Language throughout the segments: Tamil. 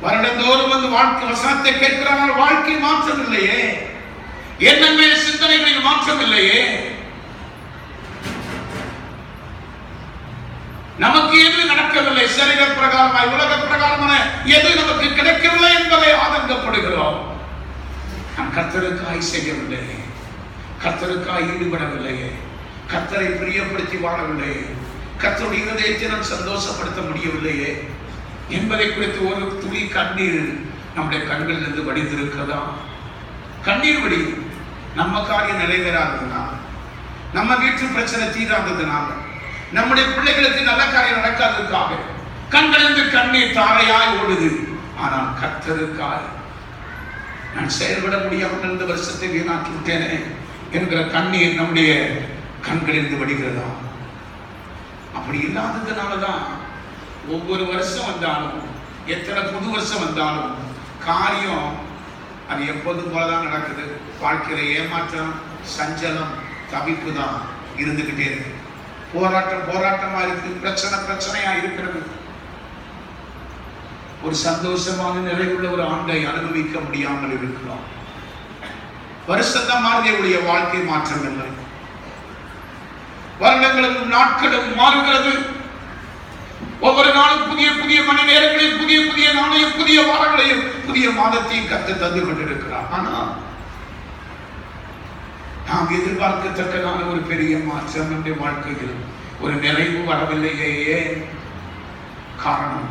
வருடந்தோறும் வந்து வாழ்க்கை வசனத்தை கேட்கிறார்கள், வாழ்க்கை மாற்றம் இல்லையே, எண்ணமே சிந்தனைகளில் மாற்றம் இல்லையே. நமக்கு எது நடக்கவில்லை, சரீர பிரகாரமாய் உலக பிரகாரமான எது நமக்கு கிடைக்கவில்லை என்பதை ஆதங்கப்படுகிறோம். நான் கர்த்தருக்காய் செய்யவில்லை, கர்த்தருக்காய் ஈடுபடவில்லையே, கர்த்தரை பிரியப்படுத்தி வாழவில்லையே, கர்த்தருடைய இருதயத்தை நாம் சந்தோஷப்படுத்த முடியவில்லையே என்பதை குறித்து ஒரு துளி கண்ணீர் நம்முடைய கண்களிலிருந்து வடிந்திருக்கிறதா? கண்ணீர் வடி. நம்ம காரியம் நிறைவேறாததுனால, நம்ம வீட்டு பிரச்சனை தீராததுனால, நம்முடைய பிள்ளைகளுக்கு நல்ல காரியம் நடக்காததுக்காக கண்களிலிருந்து கண்ணீர் தாரையாய் ஓடுது. ஆனால் கர்த்தருக்காய் நான் செயல்பட முடியாமல் இந்த வருஷத்தை வீணாக்கி விட்டேனே என்கிற கண்ணீர் நம்முடைய கண்களிலிருந்து வடிகிறதா? அப்படி இல்லாததுனாலதான் ஒவ்வொரு வருஷம் வந்தாலும், எத்தனை புது வருஷம் வந்தாலும் காரியம் அது எப்போதும் போலதான் நடக்குது. வாழ்க்கையில ஏமாற்றம், சஞ்சலம், தவிப்பு தான் இருந்துகிட்டே இருக்கு. போராட்டமா இருக்கு, பிரச்சனையா இருக்கிறது. ஒரு சந்தோஷமான நிறைவுள்ள ஒரு ஆண்டை அனுபவிக்க முடியாமல் இருக்கலாம். வருஷத்தான் மாறுதையுடைய வாழ்க்கை மாற்றம் இல்லை. வருடங்களும் நாட்களும் மாறுகிறது. ஒவ்வொரு நாளும் புதிய புதிய மணி நேரங்களையும், புதிய புதிய நாளையும், புதிய வாரங்களையும், புதிய மாதத்தையும் கர்த்தர் தந்து கொண்டிருக்கிறார். ஆனால் நாம் எதிர்பார்க்கத்தக்கதான ஒரு பெரிய மாற்றம் நம்முடைய வாழ்க்கையில் ஒரு நிறைவு வரவில்லையே. காரணம்,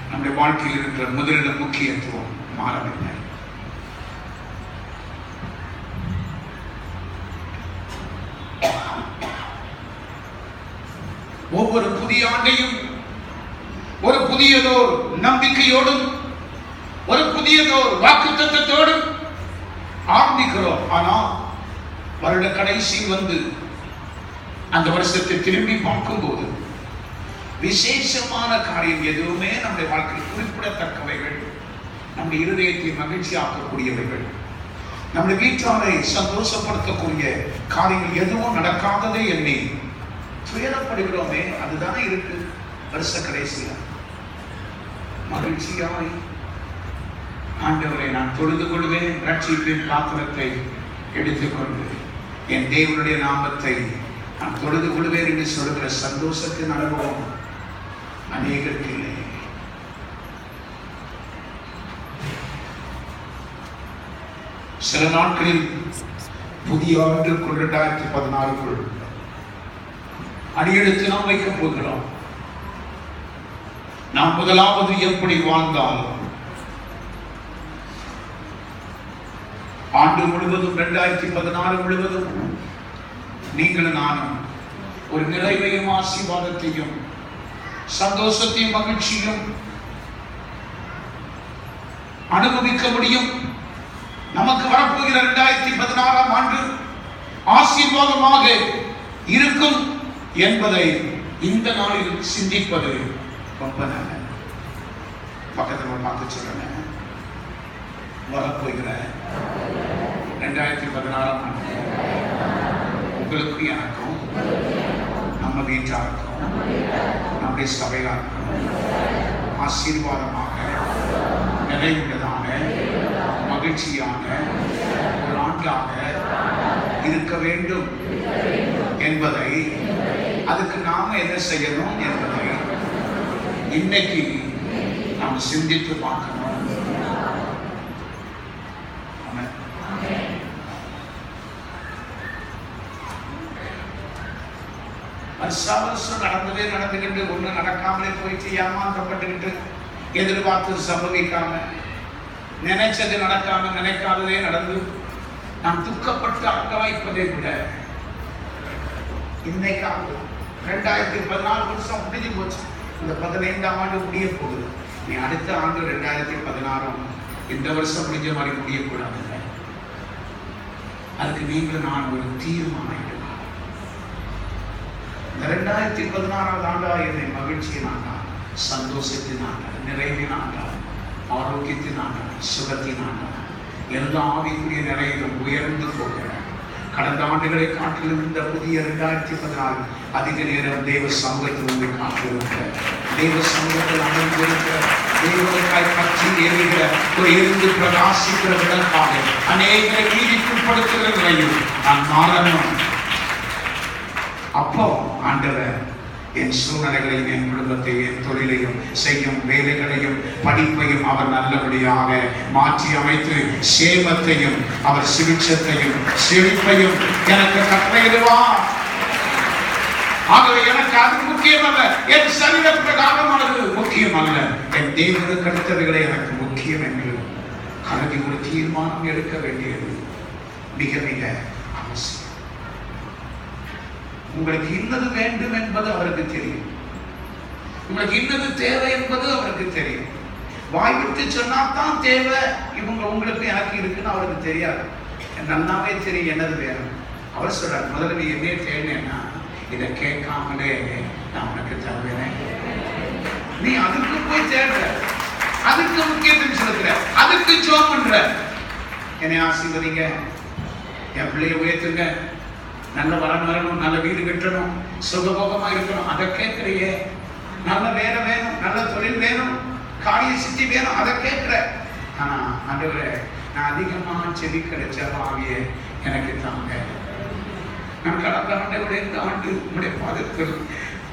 நம்முடைய வாழ்க்கையில் இருக்கிற முதலிட முக்கியத்துவம் மாறவில்லை. ஒவ்வொரு புதிய ஆண்டையும் ஒரு புதியதோர் நம்பிக்கையோடும் ஒரு புதியதோர் வாக்குத்தத்தத்தோடும் ஆரம்பிக்கிறோம். ஆனால் வருட கடைசி வந்து அந்த வருஷத்தை திரும்பி பார்க்கும்போது விசேஷமான காரியம் எதுவுமே நம்முடைய வாழ்க்கையில் குறிப்பிடத்தக்கவைகள், நம்முடைய இருதயத்தை மகிழ்ச்சி ஆக்கக்கூடியவைகள், நம்முடைய வீட்டாரை சந்தோஷப்படுத்தக்கூடிய காரியங்கள் எதுவும் நடக்காததே எண்ணி துயரப்படுகிறோமே. அதுதானே இருக்கு வருஷ கடைசியா. மகிழ்ச்சியாய் ஆண்டவரை நான் தொழுது கொள்வேன், ரட்சிப்பின் பாத்திரத்தை எடுத்துக்கொண்டு என் தேவனுடைய நாமத்தை நான் தொழுது கொள்வேன் என்று சொல்கிற சந்தோஷத்தின் அனுபவம் அநேகருக்கு இல்லை. சில நாட்களில் புதிய ஆண்டுக்குள் 2016 அடியெடுத்து நாம் வைக்கப் போகிறோம். நாம் முதலாவது எப்படி வாழ்ந்தால் ஆண்டு முழுவதும் 2016 முழுவதும் நீங்களும் நானும் ஒரு நிறைவையும் ஆசீர்வாதத்தையும் சந்தோஷத்தையும் மகிழ்ச்சியும் அனுபவிக்க முடியும். நமக்கு வரப்போகிற 2016 ஆண்டு ஆசீர்வாதமாக இருக்கும் என்பதை இந்த நாளில் சிந்திப்பது ரொம்ப நல்லது. பக்கத்தில் பார்த்து சொல்றேன், வரப்போகிற 2016 ஆண்டு உங்களுக்கு எனக்கும் நம்ம வீட்டாருக்கும் நம்முடைய சபையாருக்கும் ஆசீர்வாதமாக நிறைவுள்ளதான மகிழ்ச்சியான ஒரு ஆண்டாக இருக்க வேண்டும் என்பதை, அதுக்கு நாம என்ன செய்யணும் என்பதை இன்னைக்கு நாம் சிந்தித்து பார்க்கணும். வருஷம் நடந்துகிட்டு ஒண்ணு நடக்காமலே போயிட்டு ஏமாற்றப்பட்டுக்கிட்டு எதிர்பார்த்து சம்பவிக்காம, நினைச்சது நடக்காம, நினைக்காததே நடந்து நாம் துக்கப்பட்டு அங்கவாய்ப்பதை விட இன்னைக்காவது 2014 வருஷம் முடிஞ்சு போச்சு. இந்த 15ஆம் ஆண்டு முடிய போகுது. நீ அடுத்த ஆண்டு 2016 இந்த வருஷம் முடிஞ்ச மாதிரி முடியக்கூடாது. அதுக்கு நீங்கள் நான் ஒரு தீர்மானம் எடுக்கலாம். இந்த 2016 ஆண்டா என்னை மகிழ்ச்சியின் ஆண்டா, சந்தோஷத்தின் ஆண்டா, நிறைவின் ஆண்டா, ஆரோக்கியத்தின் ஆண்டா, சுகத்தின் ஆண்டா, எல்லா ஆவிக்குரிய நிறையிலும் உயர்ந்து போகிறேன். கடந்த ஆண்டுகளை காட்டிலும் இந்த புதிய 2016 அதிக நேரம் தேவ சமூகத்தில் உங்களை காட்டிருக்க தெய்வ சமூகத்தில் அமர்ந்திருக்கிற தேவனுக்காய் பற்றி எரிகிற ஒரு இருந்து பிரகாசிக்கிற விளக்காக அநேகரை நீதிக்குட்படுத்துகிற நிலையில் நான் மாறணும். அப்போ ஆண்டவர் என் சூழ்நிலைகளையும் என் குடும்பத்தையும் என் தொழிலையும் செய்யும் வேலைகளையும் படிப்பையும் அவர் நல்லபடியாக மாற்றி அமைத்து சேமத்தையும் அவர் சுபிட்சத்தையும் செழிப்பையும் எனக்கு கட்டளையிடுவார். ஆகவே எனக்கு அது முக்கியமல்ல, என் சரீர பிரகாரமானது முக்கியமல்ல, என் தேவனுக்கு அடுத்தவைகளை எனக்கு முக்கியம் என்று கருதி ஒரு தீர்மானம் எடுக்க வேண்டியது மிக மிக அவசியம். உங்களுக்கு இன்னது வேண்டும் என்பது அவருக்கு தெரியும். உங்களுக்கு இன்னது தேவை என்பது அவருக்கு தெரியும். வாய் விட்டு சொன்னாதான் தேவை. இவங்க உங்களுக்கு எனக்கு இருக்குன்னு அவருக்கு தெரியாது. நல்லாவே தெரியும் என்னது வேணும். அவர் சொல்றார், முதல்ல நீ என்ன தேவைன்னா இதை கேட்காமலே நான் உனக்கு தருவேன். நீ அதுக்கு போய் தேடுற, அதுக்கு முக்கியத்துவம் செலுத்துற, அதுக்கு ஜெபம் பண்ற. என்னை ஆசீர்வதிங்க, என் பிள்ளைய உயர்த்துங்க, நல்ல வரன் வரணும், நல்ல வீடு கட்டணும், சுகபோகமா இருக்கணும், அதை கேட்கிறையே. நல்ல வேலை வேணும், நல்ல தொழில் வேணும், காரிய சித்தி வேணும், அதை கேட்கிற. ஆனா ஆண்டவரே, நான் அதிகமா செபிக்கிற ஜெபமாகிய எனக்கு தாங்க. நான் கடந்த ஆண்டவரே, இந்த ஆண்டு உங்களுடைய பாதத்தில்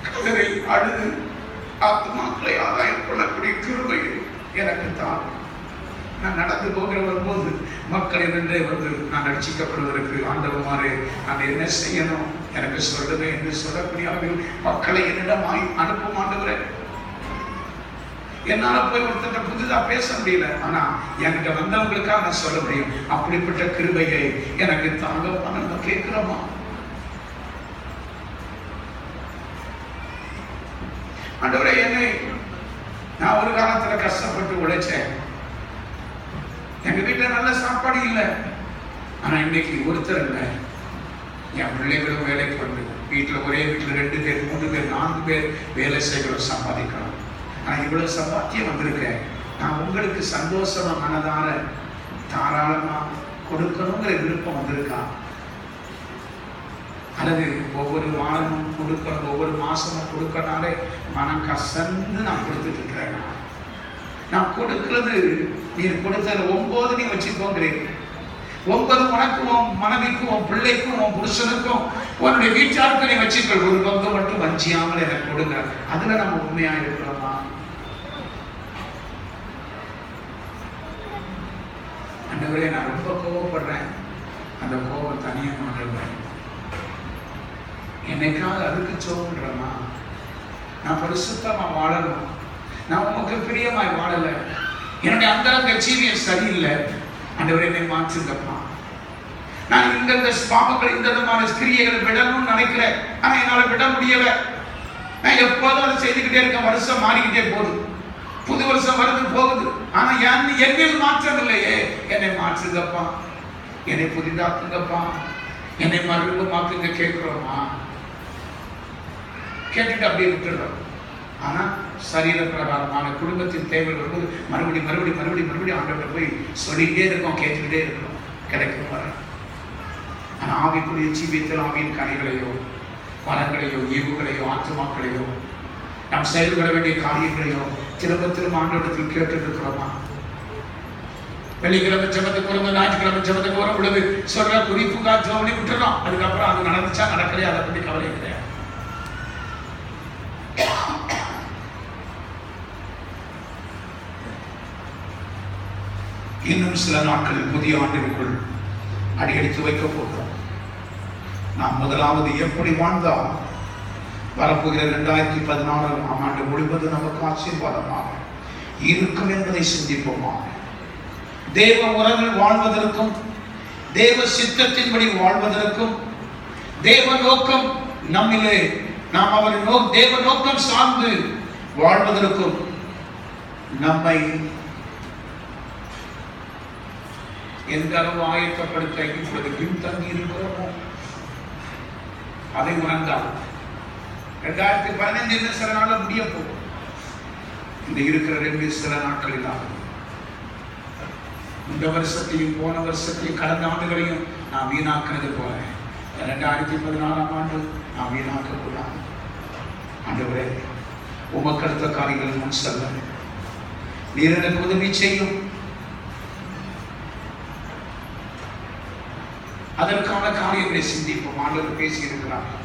கதரை அழுது ஆத்மாக்களை ஆதாயம் கொள்ளக்கூடிய கிருபை எனக்கு தான். நான் நடந்து போகிற வரும்போது மக்கள் என்னென்றே வந்து நான் ரட்சிக்கப்படுவதற்கு ஆண்டவமாறு நான் என்ன செய்யணும் எனக்கு சொல்லுங்க என்று சொல்லக்கூடிய மக்களை என்னிடம் அனுப்பும் ஆண்டவரே. என்னால போய் ஒருத்தட்ட புதுதா பேச முடியல, ஆனா என்கிட்ட வந்தவங்களுக்காக நான் சொல்ல முடியும். அப்படிப்பட்ட கிருபையை எனக்கு தாங்க நம்ம கேட்கிறோமா? ஆண்டவரே, என்னை நான் ஒரு காலத்துல கஷ்டப்பட்டு உழைச்சேன். எங்க வீட்டுல நல்ல சாப்பாடு இல்லை, ஆனா இன்னைக்கு ஒருத்தர் இல்லை. என் பிள்ளைகளும் வேலைக்கு வந்து வீட்டுல ஒரே வீட்டுல 2 பேர் 3 பேர் 4 பேர் வேலை செய்கிறோம், சம்பாதிக்கிறோம். ஆனா இவ்வளவு சம்பாத்தியம் வந்திருக்கேன். நான் உங்களுக்கு சந்தோஷமா மனதார தாராளமா கொடுக்கணுங்கிற விருப்பம் வந்திருக்கா? அல்லது ஒவ்வொரு வாரமும் கொடுக்கணும், ஒவ்வொரு மாசமும் கொடுக்கனாலே மனம் கசந்து நான் கொடுத்துட்டு இருக்கிறேன். நான் கொடுக்கிறது, நீ கொடுத்தது 9 நீ வச்சுக்கோங்கிறேன். 9 உனக்கும், உன் மனைவிக்கும், உன் பிள்ளைக்கும், உன் புருஷனுக்கும், உன்னுடைய வீட்டாருக்கு நீ வச்சுக்கள். ஒரு பங்கு மட்டும் வஞ்சியாமல் எனக்கு கொடுங்க. அதுல நம்ம உண்மையா இருக்கிறோமா? ஆண்டவரே, நான் ரொம்ப கோபப்படுறேன். அந்த கோபம் தனியா மாறுவேன். என்னைக்காவது அதுக்கு சோன்றமா? நான் பரிசுத்தமா வாழணும். நான் உமக்கு பிரியமாய் வாழல. என்னுடைய அந்தரங்க ஜீவியம் சரியில்லை. ஆண்டவரே, என்னை மாற்றுங்கப்பா. நான் இந்த பாவங்கள், இந்த விதமான கிரியைகளை விடணும்னு நினைக்கிறேன், ஆனா என்னால விட முடியல. நான் எப்போதும் அதை செய்துக்கிட்டே இருக்கேன். வருஷம் மாறிக்கிட்டே போகுது, புது வருஷம் வருது போகுது, ஆனா என்னில் மாற்றம் இல்லையே. என்னை மாற்றுங்கப்பா, என்னை புதிதாக்குங்கப்பா, என்னை மறுபமாக்குங்க. கேட்கிறோமா? கேட்டுட்டு அப்படியே விட்டுடுறோம். ஆனா சரீர பிரகாரமான குடும்பத்தின் தேவைகள் வரும்போது மறுபடியும் ஆண்டவரை போய் சொல்லிக்கிட்டே இருக்கோம், கேட்டுக்கிட்டே இருக்கோம், கிடைக்கும் வர. ஆனா ஆவிக்குரிய ஜீவியத்தில் ஆவியின் கனிகளையோ, வரங்களையோ, ஈவுகளையோ, ஆத்துமாக்களையோ, நாம் செயல்பட வேண்டிய காரியங்களையோ திரும்ப ஆண்டவரத்தில் கேட்டு இருக்கிறோமா? வெள்ளிக்கிழமை ஜெபத்துக்கு வரும்போது, ஞாயிற்றுக்கிழமை ஜெபத்துக்கு வரும் பொழுது சொல்ற குறிப்புக்காக ஜோனி விட்டுறோம். அதுக்கப்புறம் அது நடந்துச்சா நடக்கலையா அதை பற்றி கவலை கிடையாது. இன்னும் சில நாட்களில் புதிய ஆண்டிற்குள் அடியெடுத்து வைக்க போகிறோம். நாம் முதலாவது எப்படி வாழ்ந்தால் வரப்போகிற 2016 ஆண்டு முழுவதும் நமக்கு ஆசீர்வாதமாக இருக்கும் என்பதை சிந்திப்போமாக. தேவ உறவில் வாழ்வதற்கும், தேவ சித்தத்தின்படி வாழ்வதற்கும், தேவ நோக்கம் நம்மிலே நாம் அவர் தேவ நோக்கம் சார்ந்து வாழ்வதற்கும் நம்மை எந்த அளவு ஆயத்தப்படுத்த இப்பொழுது பின்தங்கி இருக்கிறோமோ அதை உணர்ந்தால் 2015 சில நாள் முடிய போகும். இந்த இருக்கிற 2 சில நாட்களில் ஆகும். இந்த வருஷத்தையும் போன வருஷத்தையும் கடந்த ஆண்டுகளையும் நான் வீணாக்குறது போல 2016 ஆண்டு நான் வீணாக்க கூடாது. ஆண்டவரே, உமக்கு அடுத்த காரியங்கள் நான் சொல்ல நீர் எனக்கு உதவி செய்யும். அதற்கான காரியங்களை சிந்திப்போம். ஆண்டவர் பேசி இருக்கிறார்.